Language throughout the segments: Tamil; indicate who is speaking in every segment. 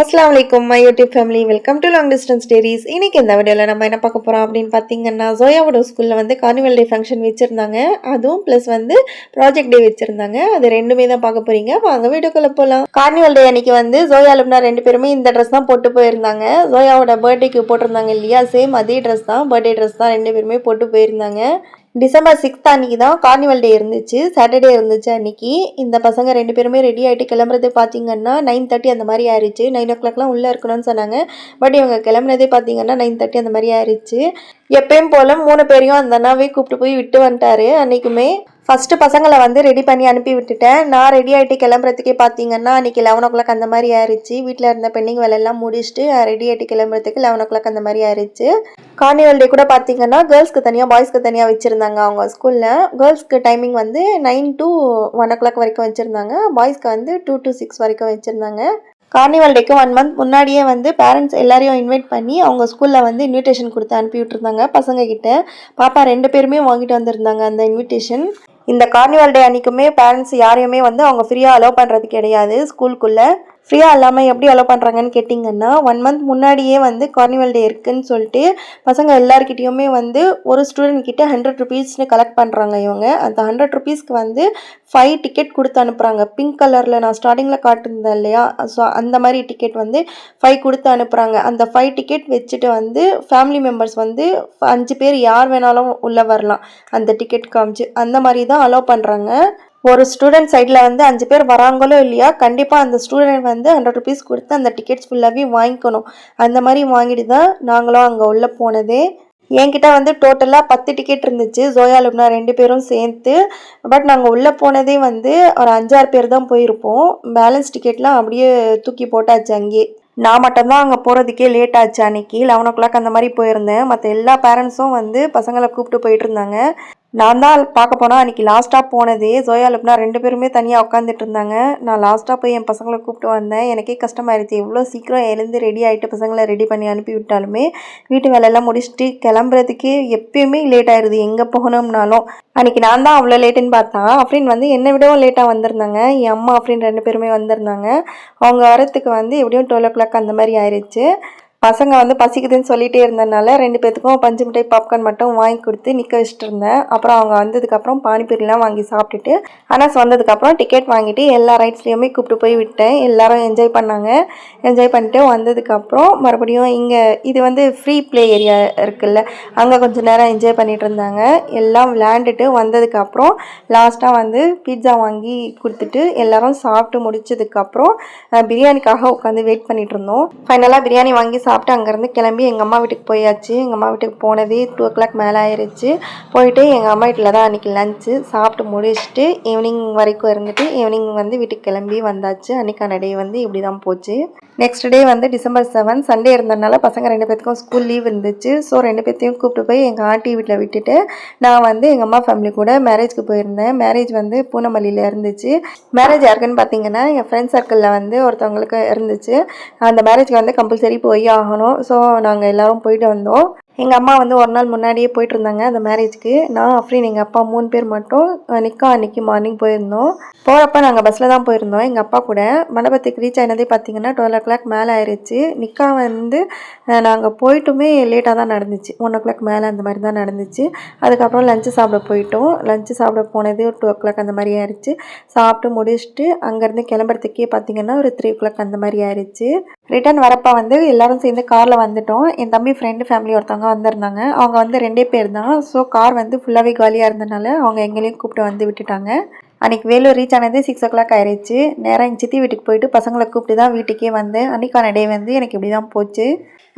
Speaker 1: அஸ்ஸலாமு அலைக்கும் my YouTube family, welcome to long distance stories. இன்னைக்கு இந்த வீடியோவில் நம்ம என்ன பார்க்க போகிறோம் அப்படின்னு பார்த்தீங்கன்னா, ஜோயாவோட ஸ்கூலில் வந்து கார்னிவல் டே ஃபங்க்ஷன் வச்சுருந்தாங்க. அதுவும் ப்ளஸ் வந்து ப்ராஜெக்ட் டே வச்சுருந்தாங்க. அது ரெண்டுமே தான் பார்க்க போகிறீங்க. வாங்க வீடியோக்குள்ளே போகலாம். கார்னிவல் டே அன்னைக்கு வந்து ஜோயா லுப்னா ரெண்டு பேருமே இந்த ட்ரெஸ் தான் போட்டு போயிருந்தாங்க. ஜோயாவோட பர்த்டேக்கு போட்டிருந்தாங்க இல்லையா, சேம் அதே ட்ரெஸ் தான், பர்த்டே ட்ரெஸ் தான் ரெண்டு பேருமே போட்டு போயிருந்தாங்க. டிசம்பர் 6th அன்னைக்கு தான் கார்னிவல் டே இருந்துச்சு, சாட்டர்டே இருந்துச்சு அன்னைக்கு. இந்த பசங்க ரெண்டு பேருமே ரெடி ஆகிட்டு கிளம்புறது பார்த்தீங்கன்னா 9:30 அந்த மாதிரி ஆயிடுச்சு. 9 o'clockலாம் உள்ளே இருக்கணும்னு சொன்னாங்க. பட் இவங்க கிளம்புனதே பார்த்தீங்கன்னா 9:30 அந்த மாதிரி ஆயிடுச்சு. எப்பயும் போல் 3 பேரையும் அந்த அண்ணாவே கூப்பிட்டு போய் விட்டு வந்துட்டாரு. அன்றைக்குமே ஃபஸ்ட்டு பசங்களை வந்து ரெடி பண்ணி அனுப்பி விட்டுட்டேன். நான் ரெடி ஆகிட்டு கிளம்புறதுக்கே பார்த்தீங்கன்னா அன்றைக்கி 11 o'clock அந்த மாதிரி ஆயிடுச்சு. வீட்டில் இருந்த பெண்டிங் வேலையெல்லாம் முடிச்சுட்டு ரெடி ஆகிட்டு கிளம்புறதுக்கு 11 o'clock அந்த மாதிரி ஆயிடுச்சு. கார்னிவல் டே கூட பார்த்தீங்கன்னா கேர்ள்ஸ்க்கு தனியாக பாய்ஸ்க்கு தனியாக வச்சுருந்தாங்க அவங்க ஸ்கூலில். கேர்ள்ஸ்க்கு டைமிங் வந்து 9 to 1 o'clock வரைக்கும் வச்சுருந்தாங்க. பாய்ஸ்க்கு வந்து 2 to 6 வரைக்கும் வச்சுருந்தாங்க. கார்னிவல் டேக்கு 1 month முன்னாடியே வந்து பேரண்ட்ஸ் எல்லாரையும் இன்வைட் பண்ணி அவங்க ஸ்கூலில் வந்து இன்விடேஷன் கொடுத்து அனுப்பி விட்டுருந்தாங்க பசங்க கிட்ட. பாப்பா ரெண்டு பேருமே வாங்கிட்டு வந்திருந்தாங்க அந்த இன்விடேஷன். இந்த கார்னிவல் டே அன்றைக்குமே பேரண்ட்ஸ் யாரையுமே வந்து அவங்க ஃப்ரீயாக அலோவ் பண்ணுறது கிடையாது. ஸ்கூலுக்குள்ளே ஃப்ரீயாக இல்லாமல் எப்படி அலோவ் பண்ணுறாங்கன்னு கேட்டிங்கன்னா, 1 month முன்னாடியே வந்து கார்னிவல் டே இருக்குதுன்னு சொல்லிட்டு பசங்க எல்லாருக்கிட்டையுமே வந்து ஒரு ஸ்டூடெண்ட் கிட்ட 100 rupeesனு கலெக்ட் பண்ணுறாங்க இவங்க. அந்த 100 rupeesக்கு வந்து 5 டிக்கெட் கொடுத்து அனுப்புகிறாங்க. பிங்க் கலரில் நான் ஸ்டார்டிங்கில் காட்டிருந்தேன் இல்லையா, ஸோ அந்த மாதிரி டிக்கெட் வந்து 5 கொடுத்து அனுப்புகிறாங்க. அந்த 5 டிக்கெட் வச்சுட்டு வந்து ஃபேமிலி மெம்பர்ஸ் வந்து 5 பேர் யார் வேணாலும் உள்ளே வரலாம். அந்த டிக்கெட் காமிச்சு அந்த மாதிரி தான் அலோவ் பண்ணுறாங்க. ஒரு ஸ்டூடெண்ட் சைடில் வந்து 5 பேர் வராங்களோ இல்லையா, கண்டிப்பாக அந்த ஸ்டூடெண்ட் வந்து 100 rupees கொடுத்து அந்த டிக்கெட்ஸ் ஃபுல்லாகவே வாங்கிக்கணும். அந்த மாதிரி வாங்கிட்டு தான் நாங்களும் அங்கே உள்ளே போனதே. என்கிட்ட வந்து டோட்டலாக 10 டிக்கெட் இருந்துச்சு, ஜோயா லுப்னா ரெண்டு பேரும் சேர்த்து. பட் நாங்கள் உள்ளே போனதே வந்து ஒரு 5-6 பேர் தான் போயிருப்போம். பேலன்ஸ் டிக்கெட்லாம் அப்படியே தூக்கி போட்டாச்சு அங்கேயே. நான் மட்டும்தான் அங்கே போகிறதுக்கே லேட் ஆச்சு. அன்றைக்கி 11 o'clock அந்த மாதிரி போயிருந்தேன். மற்ற எல்லா பேரண்ட்ஸும் வந்து பசங்களை கூப்பிட்டு போயிட்டு இருந்தாங்க. நான் தான் பார்க்க போனால் அன்றைக்கி லாஸ்ட்டாக போனதே. ஜோயா லுப்னா ரெண்டு பேருமே தனியாக உட்காந்துட்டு இருந்தாங்க. நான் லாஸ்ட்டாக போய் என் பசங்களை கூப்பிட்டு வந்தேன். எனக்கே கஷ்டமாயிருச்சு. எவ்வளோ சீக்கிரம் எழுந்து ரெடி ஆகிட்டு பசங்களை ரெடி பண்ணி அனுப்பி விட்டாலுமே வீட்டு வேலையெல்லாம் முடிச்சுட்டு கிளம்புறதுக்கே எப்பயுமே லேட் ஆயிடுது எங்கே போகணும்னாலும். அன்றைக்கி நான் தான் அவ்வளோ லேட்டுன்னு பார்த்தா அப்படின்னு வந்து என்னை விடவும் லேட்டாக வந்திருந்தாங்க. என் அம்மா அப்படின்னு ரெண்டு பேருமே வந்திருந்தாங்க. அவங்க வரத்துக்கு வந்து எப்படியும் 12 o'clock அந்த மாதிரி ஆயிடுச்சு. பசங்க வந்து பசிக்குதுன்னு சொல்லிகிட்டே இருந்ததுனால ரெண்டு பேத்துக்கும் பஞ்சு மிட்டாய் பாப்கார்ன் மட்டும் வாங்கி கொடுத்து நிற்க வச்சுட்டு இருந்தேன். அப்புறம் அவங்க வந்ததுக்கப்புறம் பானிபூரிலாம் வாங்கி சாப்பிட்டுட்டு அனாஸ் வந்ததுக்கப்புறம் டிக்கெட் வாங்கிட்டு எல்லா ரைட்ஸ்லேயுமே கூப்பிட்டு போய் விட்டேன். எல்லாரும் என்ஜாய் பண்ணாங்க. என்ஜாய் பண்ணிட்டு வந்ததுக்கப்புறம் மறுபடியும் இங்கே இது வந்து ஃப்ரீ ப்ளே ஏரியா இருக்குல்ல, அங்கே கொஞ்சம் நேரம் என்ஜாய் பண்ணிகிட்டு இருந்தாங்க. எல்லாம் விளையாண்டுட்டு வந்ததுக்கப்புறம் லாஸ்ட்டாக வந்து பீட்சா வாங்கி கொடுத்துட்டு எல்லோரும் சாப்பிட்டு முடிச்சதுக்கப்புறம் பிரியாணிக்காக உட்காந்து வெயிட் பண்ணிகிட்டு இருந்தோம். ஃபைனலாக பிரியாணி வாங்கி சாப்பிட்டு அங்கேருந்து கிளம்பி எங்கள் அம்மா வீட்டுக்கு போயாச்சு. எங்கள் அம்மா வீட்டுக்கு போனதே 2 o'clock மேலே ஆயிடுச்சு. போயிட்டு எங்கள் அம்மா வீட்டில் தான் அன்றைக்கி லஞ்சு சாப்பிட்டு முடிச்சுட்டு ஈவினிங் வரைக்கும் இருந்துட்டு ஈவினிங் வந்து வீட்டுக்கு கிளம்பி வந்தாச்சு. அன்றைக்கான டே வந்து இப்படி தான் போச்சு. நெக்ஸ்ட் டே வந்து December 7 சண்டே இருந்ததுனால பசங்க ரெண்டு பேத்துக்கும் ஸ்கூல் லீவ் இருந்துச்சு. ஸோ ரெண்டு பேர்த்தையும் கூப்பிட்டு போய் எங்கள் ஆண்டி வீட்டில் விட்டுட்டு நான் வந்து எங்கள் அம்மா ஃபேமிலி கூட மேரேஜ்க்கு போயிருந்தேன். மேரேஜ் வந்து பூனமல்லியில் இருந்துச்சு. மேரேஜ் யாருக்குன்னு பார்த்தீங்கன்னா எங்கள் ஃப்ரெண்ட்ஸ் சர்க்கிளில் வந்து ஒருத்தவங்களுக்கு இருந்துச்சு. அந்த மேரேஜ்க்கு வந்து கம்பல்சரி போய் ஆகணும். ஸோ நாங்கள் எல்லோரும் போயிட்டு வந்தோம். எங்கள் அம்மா வந்து ஒரு நாள் முன்னாடியே போயிட்டு இருந்தாங்க அந்த மேரேஜ்க்கு. நான் அஃப்ரீன் எங்கள் அப்பா 3 பேர் மட்டும் நிக்கா அன்றைக்கி மார்னிங் போயிருந்தோம். போகிறப்ப நாங்கள் பஸ்ஸில் தான் போயிருந்தோம் எங்கள் அப்பா கூட. மண்டபத்துக்கு ரீச் ஆனதே பார்த்திங்கன்னா 12 o'clock மேலே ஆயிடுச்சு. நிக்கா வந்து நாங்கள் போயிட்டுமே லேட்டாக தான் நடந்துச்சு. 1 o'clock மேலே அந்த மாதிரி தான் நடந்துச்சு. அதுக்கப்புறம் லஞ்சு சாப்பிட போயிட்டோம். லஞ்சு சாப்பிட போனது ஒரு 2 o'clock அந்த மாதிரி ஆயிடுச்சு. சாப்பிட்டு முடிச்சுட்டு அங்கேருந்து கிளம்புறதுக்கே பார்த்திங்கன்னா ஒரு 3 o'clock அந்த மாதிரி ஆயிடுச்சு. ரிட்டர்ன் வரப்போ வந்து எல்லோரும் சேர்ந்து காரில் வந்துட்டோம். என் தம்பி ஃப்ரெண்டு ஃபேமிலி ஒருத்தவங்க வந்திருந்தாங்க. அவங்க வந்து 2 பேர் தான். ஸோ கார் வந்து ஃபுல்லாகவே காலியாக இருந்தனால அவங்க எங்களையும் கூப்பிட்டு வந்து விட்டுட்டாங்க. அன்றைக்கி வேலூர் ரீச் ஆனது 6 o'clock ஆயிடுச்சு. நேராக எங்கள் சித்தி வீட்டுக்கு போயிட்டு பசங்களை கூப்பிட்டு தான் வீட்டுக்கே வந்தேன். அன்றைக்கான டே வந்து எனக்கு இப்படி தான் போச்சு.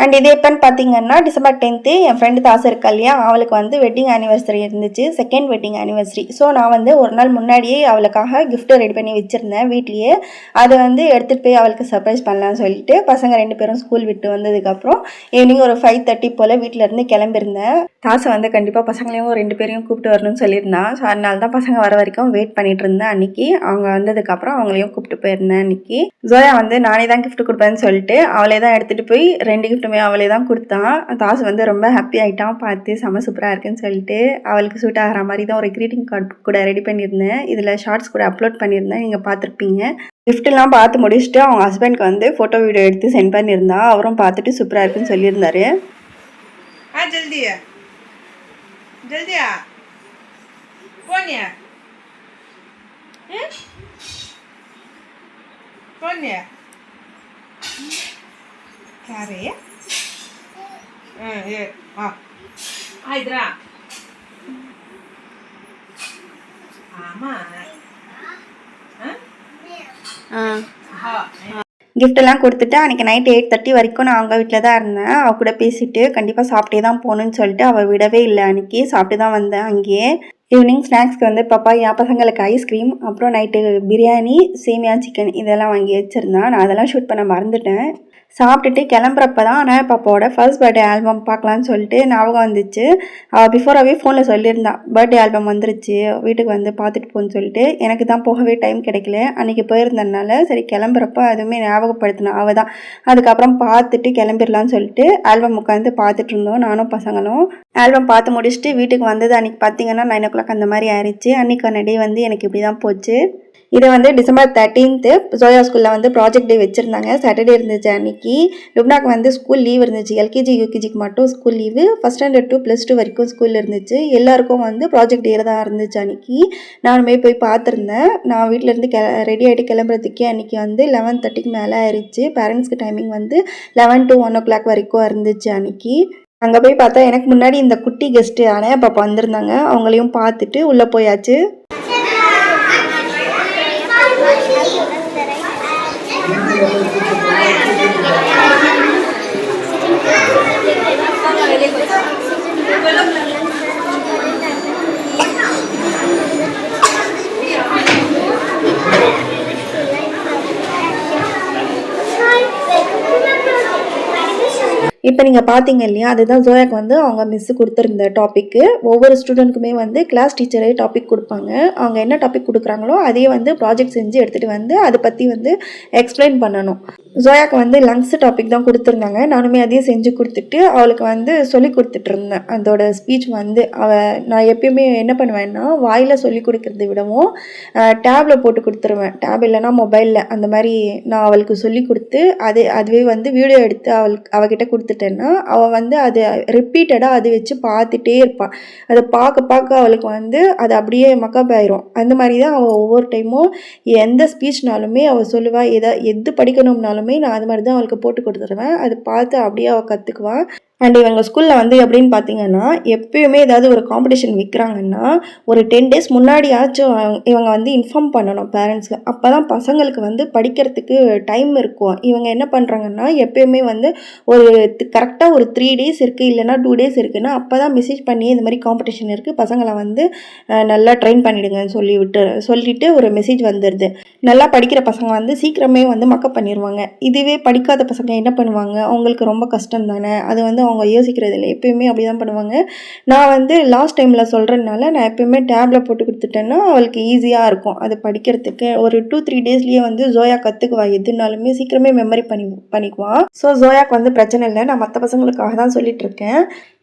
Speaker 1: அண்ட் இது எப்போன்னு பார்த்தீங்கன்னா December 10 என் ஃப்ரெண்டு தாசு இருக்கா இல்லையா, அவளுக்கு வந்து வெட்டிங் ஆனிவர்சரி இருந்துச்சு, செகண்ட் வெட்டிங் ஆனிவர்சரி. ஸோ நான் வந்து ஒரு நாள் முன்னாடியே அவளுக்காக கிஃப்ட்டு ரெடி பண்ணி வச்சுருந்தேன் வீட்லேயே. அதை வந்து எடுத்துகிட்டு போய் அவளுக்கு சர்ப்ரைஸ் பண்ணலான்னு சொல்லிட்டு பசங்க ரெண்டு பேரும் ஸ்கூல் விட்டு வந்ததுக்கப்புறம் ஈவினிங் ஒரு 5:30 போல் வீட்டிலேருந்து கிளம்பியிருந்தேன். தாசை வந்து கண்டிப்பாக பசங்களையும் 2 பேரையும் கூப்பிட்டு வரணும்னு சொல்லியிருந்தான். ஸோ அதனால தான் பசங்க வர வரைக்கும் வெயிட் பண்ணிட்டு இருந்தேன். அன்றைக்கி அவங்க வந்ததுக்கப்புறம் அவங்களையும் கூப்பிட்டு போயிருந்தேன். அன்றைக்கி ஜோயா வந்து நானே தான் கிஃப்ட் கொடுப்பேன்னு சொல்லிட்டு அவளே தான் எடுத்துகிட்டு போய் 2 கிஃப்ட் அவளே தான் கொடுத்தான். தாசு வந்து ரொம்ப ஹாப்பி ஆகிட்டான். பார்த்து செம்ம சூப்பராக இருக்குன்னு சொல்லிட்டு அவளுக்கு சூட் ஆகிற மாதிரி தான் ஒரு க்ரீட்டிங் கார்டு கூட ரெடி பண்ணியிருந்தேன். இதில் ஷார்ட்ஸ் கூட அப்லோட் பண்ணியிருந்தேன், நீங்கள் பார்த்துருப்பீங்க.
Speaker 2: கிஃப்ட்லாம் பார்த்து முடிச்சுட்டு அவங்க ஹஸ்பண்ட்க்கு வந்து ஃபோட்டோ வீடியோ எடுத்து சென்ட் பண்ணியிருந்தா. அவரும் பார்த்துட்டு சூப்பராக இருக்குன்னு சொல்லியிருந்தாரு.
Speaker 3: जल्दी है जल्दी आ कौन है कौन है क्या रे ये हाँ इधर आ आमा हाँ
Speaker 2: கிஃப்டெல்லாம் கொடுத்துட்டு அன்றைக்கி நைட் 8:30 வரைக்கும் நான் அவங்க வீட்டில் தான் இருந்தேன். அவள் கூட பேசிவிட்டு கண்டிப்பாக சாப்பிட்டே தான் போகணுன்னு சொல்லிட்டு அவள் விடவே இல்லை. அன்றைக்கி சாப்பிட்டு தான் வந்தேன். அங்கேயே ஈவினிங் ஸ்நாக்ஸ்க்கு வந்து பப்பாயா பசங்களுக்கு ஐஸ்கிரீம், அப்புறம் நைட்டு பிரியாணி, சேமியா சிக்கன் இதெல்லாம் வாங்கி வச்சுருந்தேன். நான் அதெல்லாம் ஷூட் பண்ண மறந்துட்டேன். சாப்பிட்டுட்டு கிளம்புறப்ப தான் ஆனால் பாப்பாவோட ஃபர்ஸ்ட் பர்த்டே ஆல்பம் பார்க்கலான்னு சொல்லிட்டு ஞாபகம் வந்துச்சு. அவள் பிஃபோராகவே ஃபோனில் சொல்லியிருந்தான், பர்த்டே ஆல்பம் வந்துருச்சு, வீட்டுக்கு வந்து பார்த்துட்டு போன்னு சொல்லிட்டு. எனக்கு தான் போகவே டைம் கிடைக்கல. அன்றைக்கி போயிருந்ததுனால சரி கிளம்புறப்ப அதுவுமே ஞாபகப்படுத்தினா அவள் தான். அதுக்கப்புறம் பார்த்துட்டு கிளம்பிடலான்னு சொல்லிட்டு ஆல்பம் உட்காந்து பார்த்துட்டு இருந்தோம் நானும் பசங்களும். ஆல்பம் பார்த்து முடிச்சுட்டு வீட்டுக்கு வந்தது அன்றைக்கி பார்த்திங்கன்னா 9 o'clock அந்த மாதிரி ஆயிடுச்சு. அன்றைக்கான டே வந்து எனக்கு இப்படி தான் போச்சு. இதை வந்து டிசம்பர் 13th ஜோயா ஸ்கூலில் வந்து ப்ராஜெக்ட் டே வச்சுருந்தாங்க. சாட்டர்டே இருந்துச்சு அன்றைக்கி. லுப்னாக்கு வந்து ஸ்கூல் லீவ் இருந்துச்சு. எல்கேஜி யூகேஜிக்கு மட்டும் school leave. First standard to +2 வரைக்கும் ஸ்கூல் இருந்துச்சு. எல்லாருக்கும் வந்து ப்ராஜெக்ட் டே தான் இருந்துச்சு அன்றைக்கி. நானுமே போய் பார்த்துருந்தேன். நான் வீட்டிலேருந்து ரெடி ஆகிட்டு கிளம்புறதுக்கே அன்றைக்கி வந்து 11:30க்கு மேலே ஆயிடுச்சு. பேரண்ட்ஸ்க்கு டைமிங் வந்து 11 to 1 o'clock வரைக்கும் இருந்துச்சு அன்றைக்கி. அங்கே போய் பார்த்தா எனக்கு முன்னாடி இந்த குட்டி கெஸ்ட்டு அனையா பாப்பா வந்திருந்தாங்க. அவங்களையும் பார்த்துட்டு உள்ளே போயாச்சு. இப்போ நீங்கள் பார்த்தீங்க இல்லையா, அதுதான் ஜோயாக்கு வந்து அவங்க மிஸ்ஸு கொடுத்துருந்த டாப்பிக்கு. ஒவ்வொரு ஸ்டூடெண்ட்டுக்குமே வந்து கிளாஸ் டீச்சரே டாபிக் கொடுப்பாங்க. அவங்க என்ன டாபிக் கொடுக்குறாங்களோ அதையே வந்து ப்ராஜெக்ட் செஞ்சு எடுத்துகிட்டு வந்து அதை பற்றி வந்து எக்ஸ்பிளைன் பண்ணணும். ஜோயாக்கு வந்து லங்ஸ் டாபிக் தான் கொடுத்துருந்தாங்க. நானுமே அதையும் செஞ்சு கொடுத்துட்டு அவளுக்கு வந்து சொல்லி கொடுத்துட்டு இருந்தேன். அதோட ஸ்பீச் வந்து நான் எப்பயுமே என்ன பண்ணுவேன்னா, வாயில் சொல்லி கொடுக்கறத விடவும் டேபில் போட்டு கொடுத்துருவேன். டேப் இல்லைனா மொபைலில் அந்த மாதிரி நான் அவளுக்கு சொல்லி கொடுத்து அதுவே வந்து வீடியோ எடுத்து அவகிட்ட கொடுத்துட்டேன்னா அவள் வந்து அதை ரிப்பீட்டடாக அதை வச்சு பார்த்துட்டே இருப்பாள். அதை பார்க்க அவளுக்கு வந்து அது அப்படியே மக்கப் ஆயிரும். அந்த மாதிரி தான் அவள் ஒவ்வொரு டைமும் எந்த ஸ்பீச்னாலுமே அவள் சொல்லுவாள். எது படிக்கணும்னாலுமே நான் அது மாதிரி தான் அவளுக்கு போட்டு கொடுத்துருவேன். அதை பார்த்து அப்படியே அவள் கற்றுக்குவாள். அண்ட் இவங்க ஸ்கூலில் வந்து எப்படின்னு பார்த்தீங்கன்னா, எப்பயுமே ஏதாவது ஒரு காம்படிஷன் வைக்கிறாங்கன்னா ஒரு 10 days முன்னாடியாச்சும் இவங்க வந்து இன்ஃபார்ம் பண்ணணும் பேரண்ட்ஸ்க்கு. அப்போ தான் பசங்களுக்கு வந்து படிக்கிறதுக்கு டைம் இருக்கும். இவங்க என்ன பண்ணுறாங்கன்னா, எப்பயுமே வந்து ஒரு கரெக்டாக ஒரு 3 days இருக்குது, இல்லைனா 2 days இருக்குன்னா அப்போ தான் மெசேஜ் பண்ணி இந்த மாதிரி காம்படிஷன் இருக்குது, பசங்களை வந்து நல்லா ட்ரெயின் பண்ணிவிடுங்கன்னு சொல்லிவிட்டு ஒரு மெசேஜ் வந்துடுது. நல்லா படிக்கிற பசங்க வந்து சீக்கிரமே வந்து மக்கப் பண்ணிடுவாங்க. இதுவே படிக்காத பசங்க என்ன பண்ணுவாங்க, அவங்களுக்கு ரொம்ப கஷ்டம் தானே, அது வந்து அவங்க யோசிக்கிறது இல்லை. எப்பயுமே அப்படி தான் பண்ணுவாங்க. நான் வந்து லாஸ்ட் டைமில் சொல்கிறதுனால நான் எப்பயுமே டேபில் போட்டு கொடுத்துட்டேன்னா அவளுக்கு ஈஸியாக இருக்கும் அது படிக்கிறதுக்கு. ஒரு 2-3 daysலேயே வந்து ஜோயா கற்றுக்குவா. எதுனாலுமே சீக்கிரமே மெமரி பண்ணிக்குவான். ஸோ ஜோயாக்கு வந்து பிரச்சனை இல்லை. நான் மற்ற பசங்களுக்காக தான் சொல்லிகிட்ருக்கேன்.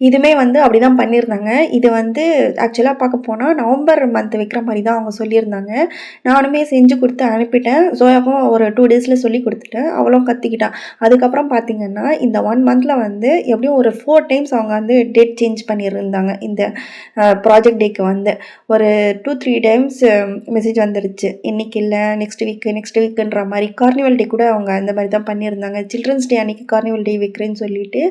Speaker 2: இதுவுமே வந்து அப்படி தான் பண்ணியிருந்தாங்க. இது வந்து ஆக்சுவலாக பார்க்க போனால் நவம்பர் மந்த் வைக்கிற மாதிரி தான் அவங்க சொல்லியிருந்தாங்க. நானுமே செஞ்சு கொடுத்து அனுப்பிட்டேன். ஜோயாக்கும் ஒரு 2 daysல சொல்லி கொடுத்துட்டேன். அவளும் கற்றுக்கிட்டான். அதுக்கப்புறம் பார்த்திங்கன்னா இந்த 1 monthல வந்து எப்படியும் ஒரு 4 times அவங்க வந்து டேட் சேஞ்ச் பண்ணியிருந்தாங்க. இந்த ப்ராஜெக்ட் டேக்கு வந்து ஒரு 2-3 times மெசேஜ் வந்துருச்சு. இன்றைக்கி இல்லை, நெக்ஸ்ட் வீக்குன்ற மாதிரி. கார்னிவல் டே கூட அவங்க அந்த மாதிரி தான் பண்ணியிருந்தாங்க. சில்ட்ரன்ஸ் டே அன்றைக்கி கார்னிவல் டே வைக்கிறேன்னு சொல்லிட்டு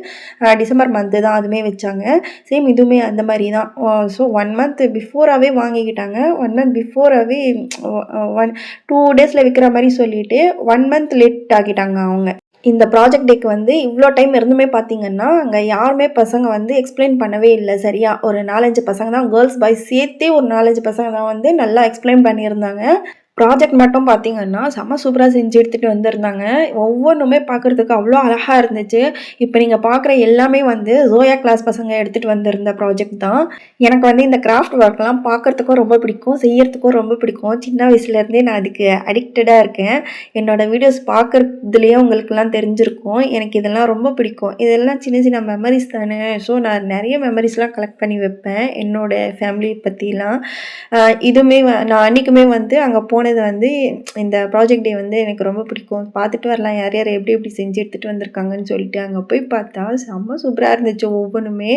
Speaker 2: டிசம்பர் மந்த்து தான் அதுவுமே வச்சாங்க. சேம் இதுவுமே அந்த மாதிரி தான். So 1 month பிஃபோராகவே வாங்கிக்கிட்டாங்க. 1 month பிஃபோராகவே 2 daysல வைக்கிற மாதிரி சொல்லிவிட்டு 1 month லேட் ஆகிட்டாங்க அவங்க. இந்த ப்ராஜெக்ட் டேக்கு வந்து இவ்வளோ டைம் இருந்துமே பார்த்தீங்கன்னா, அங்கே யாருமே பசங்க வந்து எக்ஸ்பிளைன் பண்ணவே இல்லை சரியா. ஒரு 4-5 பசங்க தான், கேர்ள்ஸ் பாய்ஸ் சேர்த்தே ஒரு 4-5 பசங்க தான் வந்து நல்லா எக்ஸ்பிளைன் பண்ணியிருந்தாங்க. ப்ராஜெக்ட் மட்டும் பார்த்தீங்கன்னா செம்ம சூப்பராக செஞ்சு எடுத்துகிட்டு வந்திருந்தாங்க. ஒவ்வொன்றுமே பார்க்குறதுக்கு அவ்வளோ அழகாக இருந்துச்சு. இப்போ நீங்கள் பார்க்குற எல்லாமே வந்து ஜோயா கிளாஸ் பசங்க எடுத்துகிட்டு வந்திருந்த ப்ராஜெக்ட் தான். எனக்கு வந்து இந்த கிராஃப்ட் ஒர்க்லாம் பார்க்குறதுக்கும் ரொம்ப பிடிக்கும், செய்யறதுக்கும் ரொம்ப பிடிக்கும். சின்ன வயசுலேருந்தே நான் அதுக்கு அடிக்டடாக இருக்கேன். என்னோடய வீடியோஸ் பார்க்குறதுலேயே உங்களுக்குலாம் தெரிஞ்சிருக்கும். எனக்கு இதெல்லாம் ரொம்ப பிடிக்கும். இதெல்லாம் சின்ன சின்ன மெமரிஸ் தானே. ஸோ நான் நிறைய மெமரிஸ்லாம் கலெக்ட் பண்ணி வைப்பேன் என்னோடய ஃபேமிலி பற்றிலாம். இதுவுமே நான் அன்றைக்குமே வந்து அங்கே போன போனது வந்து இந்த ப்ராஜெக்ட் டே வந்து எனக்கு ரொம்ப பிடிக்கும். பார்த்துட்டு வரலாம் யார் யார் எப்படி எப்படி செஞ்சு எடுத்துகிட்டு வந்திருக்காங்கன்னு சொல்லிட்டு. அங்கே போய் பார்த்தா செம்ம சூப்பராக இருந்துச்சு ஒவ்வொன்றுமே.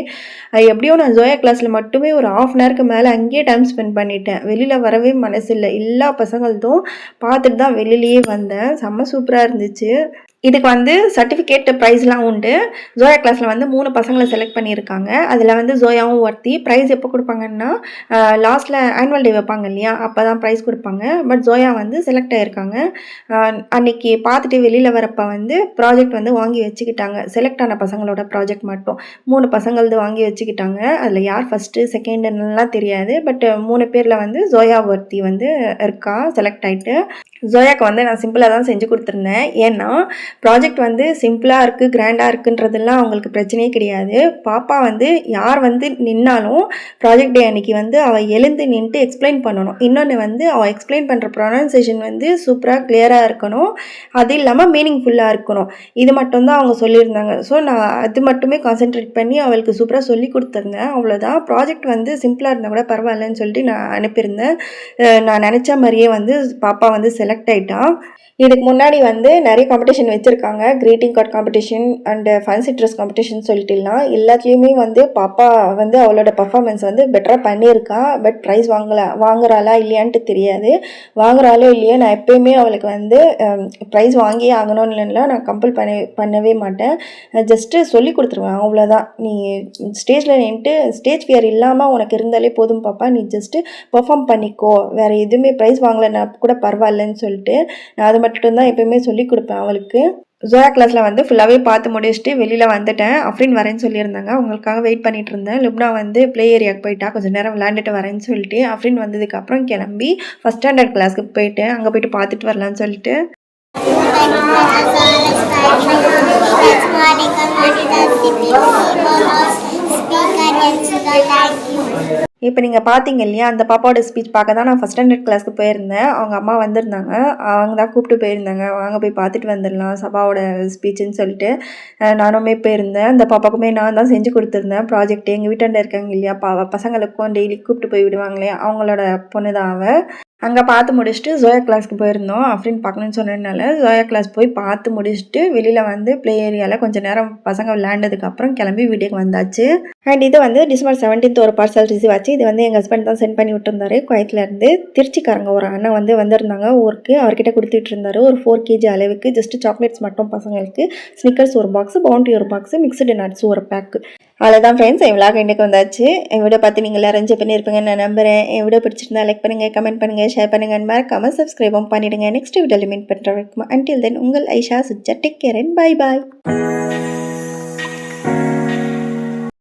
Speaker 2: எப்படியோ நான் ஜோயா கிளாஸில் மட்டுமே ஒரு 1/2 அன் ஹவருக்கு மேலே அங்கேயே டைம் ஸ்பெண்ட் பண்ணிட்டேன். வெளியில் வரவே மனசு இல்லை. எல்லா பசங்களதும் பார்த்துட்டு தான் வெளியிலேயே வந்தேன். செம்ம சூப்பராக இருந்துச்சு. இதுக்கு வந்து சர்டிஃபிகேட் ப்ரைஸ்லாம் உண்டு. ஜோயா கிளாஸில் வந்து 3 பசங்களை செலக்ட் பண்ணியிருக்காங்க. அதில் வந்து ஜோயாவும் ஒருத்தி. ப்ரைஸ் எப்போ கொடுப்பாங்கன்னா லாஸ்ட்டில் ஆனுவல் டே வைப்பாங்க இல்லையா, அப்போ தான் ப்ரைஸ் கொடுப்பாங்க. பட் ஜோயா வந்து செலக்ட் ஆகியிருக்காங்க. அன்றைக்கி பார்த்துட்டு வெளியில் வரப்போ வந்து ப்ராஜெக்ட் வந்து வாங்கி வச்சுக்கிட்டாங்க. செலக்ட் ஆன பசங்களோட ப்ராஜெக்ட் மட்டும் 3 பசங்களது வாங்கி வச்சுக்கிட்டாங்க. அதில் யார் ஃபஸ்ட்டு செகண்டுன்னெலாம் தெரியாது. பட் 3 பேரில் வந்து ஜோயா ஒருத்தி வந்து இருக்கா செலக்ட் ஆகிட்டு. ஜோயாவுக்கு வந்து நான் சிம்பிளாக தான் செஞ்சு கொடுத்துருந்தேன். ஏன்னா ப்ராஜெக்ட் வந்து சிம்பிளாக இருக்குது, கிராண்டாக இருக்குன்றதெல்லாம் அவங்களுக்கு பிரச்சனையே கிடையாது. பாப்பா வந்து யார் வந்து நின்னாலும் ப்ராஜெக்ட் டே அன்றைக்கி வந்து அவள் எழுந்து நின்றுட்டு எக்ஸ்பிளைன் பண்ணணும். இன்னொன்று வந்து அவள் எக்ஸ்பிளைன் பண்ணுற ப்ரொனன்சியேஷன் வந்து சூப்பராக கிளியராக இருக்கணும். அது இல்லாமல் மீனிங்ஃபுல்லாக இருக்கணும். இது மட்டும்தான் அவங்க சொல்லியிருந்தாங்க. ஸோ நான் அது மட்டுமே கான்சென்ட்ரேட் பண்ணி அவளுக்கு சூப்பராக சொல்லி கொடுத்துருந்தேன். அவ்வளோதான். ப்ராஜெக்ட் வந்து சிம்பிளாக இருந்தால் கூட பரவாயில்லன்னு சொல்லிட்டு நான் அனுப்பியிருந்தேன். நான் நினச்ச மாதிரியே வந்து பாப்பா வந்து செலக்ட் ஆகிட்டா. இதுக்கு முன்னாடி வந்து நிறைய காம்படிஷன் வச்சுருக்காங்க. Greeting card competition and fancy dress competition சொல்லிட்டுலாம் எல்லாத்துலேயுமே வந்து பாப்பா வந்து அவளோட பர்ஃபார்மன்ஸ் வந்து பெட்டராக பண்ணியிருக்கா. பட் ப்ரைஸ் வாங்குறாளா இல்லையான்ட்டு தெரியாது. வாங்குறாளோ இல்லையோ நான் எப்போயுமே அவளுக்கு வந்து ப்ரைஸ் வாங்கியே ஆகணும்னு இல்லைன்னா நான் கம்பல் பண்ணவே மாட்டேன். ஜஸ்ட்டு சொல்லி கொடுத்துருவேன், அவ்வளோதான். நீ ஸ்டேஜில் நின்றுட்டு ஸ்டேஜ் ஃபியர் இல்லாமல் உனக்கு இருந்தாலே போதும் பாப்பா, நீ ஜஸ்ட்டு பெர்ஃபார்ம் பண்ணிக்கோ, வேறு எதுவுமே ப்ரைஸ் வாங்கலைன்னா கூட பரவாயில்லன்னு சொல்லிட்டு நான் அது மட்டும்தான் எப்பயுமே சொல்லி கொடுப்பேன் அவளுக்கு. ஜோயா கிளாஸில் வந்து ஃபுல்லாகவே பார்த்து முடிச்சுட்டு வெளியில் வந்துட்டேன். அஃப்ரின் வரேன்னு சொல்லியிருந்தாங்க. அவங்களுக்காக வெயிட் பண்ணிட்டு இருந்தேன். லுப்னா வந்து ப்ளே ஏரியாவுக்கு போயிட்டா, கொஞ்சம் நேரம் விளையாண்டுட்டு வரேன்னு சொல்லிட்டு. அஃப்ரின் வந்ததுக்கப்புறம் கிளம்பி ஃபஸ்ட் ஸ்டாண்டர்ட் கிளாஸ்க்கு போயிட்டு அங்கே போயிட்டு பார்த்துட்டு வரலான்னு சொல்லிட்டு. இப்போ நீங்கள் பார்த்தீங்க இல்லையா, அந்த பாப்பாவோட ஸ்பீச் பார்க்க தான் நான் ஃபஸ்ட் ஸ்டாண்டர்ட் கிளாஸ்க்கு போயிருந்தேன். அவங்க அம்மா வந்திருந்தாங்க. அவங்க தான் கூப்பிட்டு போயிருந்தாங்க. வாங்க போய் பார்த்துட்டு வந்துடலாம் சபாவோட ஸ்பீச்சுன்னு சொல்லிட்டு நானுமே போயிருந்தேன். அந்த பாப்பாவுக்குமே நான் தான் செஞ்சு கொடுத்துருந்தேன் ப்ராஜெக்ட். எங்கள் வீட்டாண்ட இருக்காங்க இல்லையா பசங்களுக்கும் டெய்லி கூப்பிட்டு போய் விடுவாங்களே, அவங்களோட பொண்ணு தான் அவள். அங்கே பார்த்து முடிச்சுட்டு ஜோயா கிளாஸ்க்கு போயிருந்தோம். அப்படின்னு பார்க்கணுன்னு சொன்னதுனால ஜோயா கிளாஸ் போய் பார்த்து முடிச்சுட்டு வெளியில் வந்து ப்ளே ஏரியாவில் கொஞ்சம் நேரம் பசங்க விளையாண்டதுக்கப்புறம் கிளம்பி வீட்டுக்கு வந்தாச்சு. அண்ட் இது வந்து டிசம்பர் 17 ஒரு பார்சல் ரிசீவ் ஆச்சு. இது வந்து எங்கள் ஹஸ்பண்ட் தான் சென்ட் பண்ணி விட்டுருந்தாரு. குவைத்லேருந்து. திருச்சிக்காரங்க ஒரு அண்ணன் வந்து வந்திருந்தாங்க ஊருக்கு. அவர்கிட்ட கொடுத்துட்டு இருந்தாரு. ஒரு 4 kg அளவுக்கு ஜஸ்ட்டு சாக்லேட்ஸ் மட்டும் பசங்களுக்கு. ஸ்னிக்கர்ஸ் ஒரு பாக்ஸு, பவுண்டி ஒரு பாக்ஸு, மிக்சடு நட்ஸ் ஒரு பேக்கு. அவ்வளோதான் ஃப்ரெண்ட்ஸ், என் விளாக் இன்றைக்கு வந்தாச்சு. என் வீடியோ பார்த்து நீங்கள் எல்லோரும் என்ஜாய் பண்ணியிருப்பீங்கன்னு நான் நம்புகிறேன். என் வீடியோ பிடிச்சிருந்தா லைக் பண்ணுங்கள், கமெண்ட் பண்ணுங்கள், ஷேர் பண்ணுங்கள், மறக்காமல் சப்ஸ்கிரைபும் பண்ணிவிடுங்க. நெக்ஸ்ட் வீடியோ லிமிட் பண்ணுற வரைக்கும். அன்டில் தென் உங்கள் Aisha Suja. Take care and bye bye.